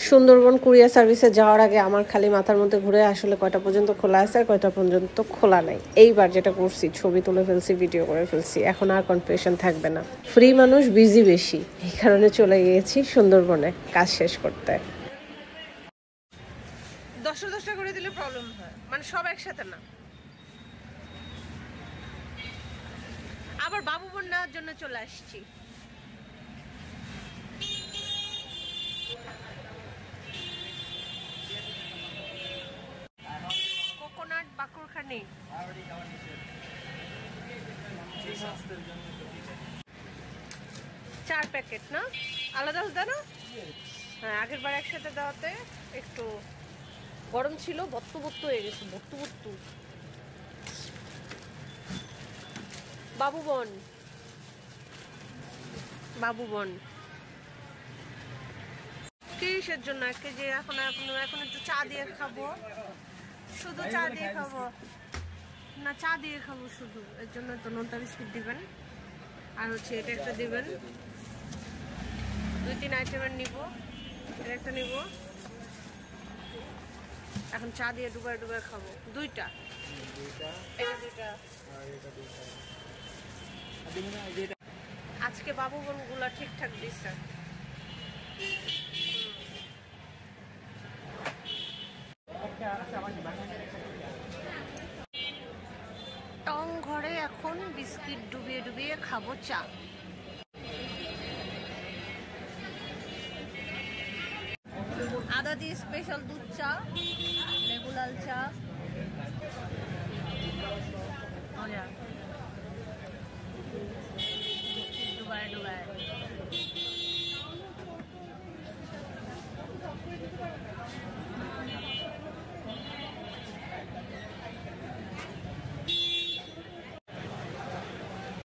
Sundarban courier সার্ভিসে যাওয়ার আগে আমার খালি মাথার মধ্যে ঘুরে আসলে কয়টা পর্যন্ত খোলা আছে আর কয়টা পর্যন্ত খোলা নাই। এইবার যেটা করছি, ছবি তুলে ফেলছি, ভিডিও করে ফেলছি, এখন আর কনফিউশন থাকবে না। ফ্রি মানুষ বিজি বেশি, এই কারণে চলে গিয়েছি সুন্দরবনে কাজ শেষ করতে। 10টা করে দিলে প্রবলেম হয়, মানে সব একসাথে না। আবার বাবু বোন নেওয়ার জন্য চলে আসছি। কোকোনাট বাকুরখানি 4 প্যাকেট না, আলাদা আলাদা না? হ্যাঁ, আগের বার একসাথে দেওয়াতে একটু গরম ছিল, বত্তু বত্তু হয়ে গেছে, বত্তু বত্তু। বাবু বোন কিসের জন্য 1 কেজি? এখন একটু চা দিয়ে খাবো, শুধু চা দিয়ে খাবো না, চা দিয়ে খাবো শুধু। এর জন্য তো নোনতা বিস্কুট দিবেন, আর হচ্ছে এটা একটা দিবেন। 2-3 আইটেমের নিব, এটা একটা নিব। এখন চা দিয়ে ডুবাই ডুবাই খাবো। 2টা, এটা 2টা। আজকে বাবু বোনগুলা ঠিকঠাক দিচ্ছে। টং ঘরে এখন বিস্কিট ডুবিয়ে ডুবিয়ে খাবো চা। আদা দিয়ে স্পেশাল দুধ চা, লেবু লাল চা, ডুবাই ডুবাই।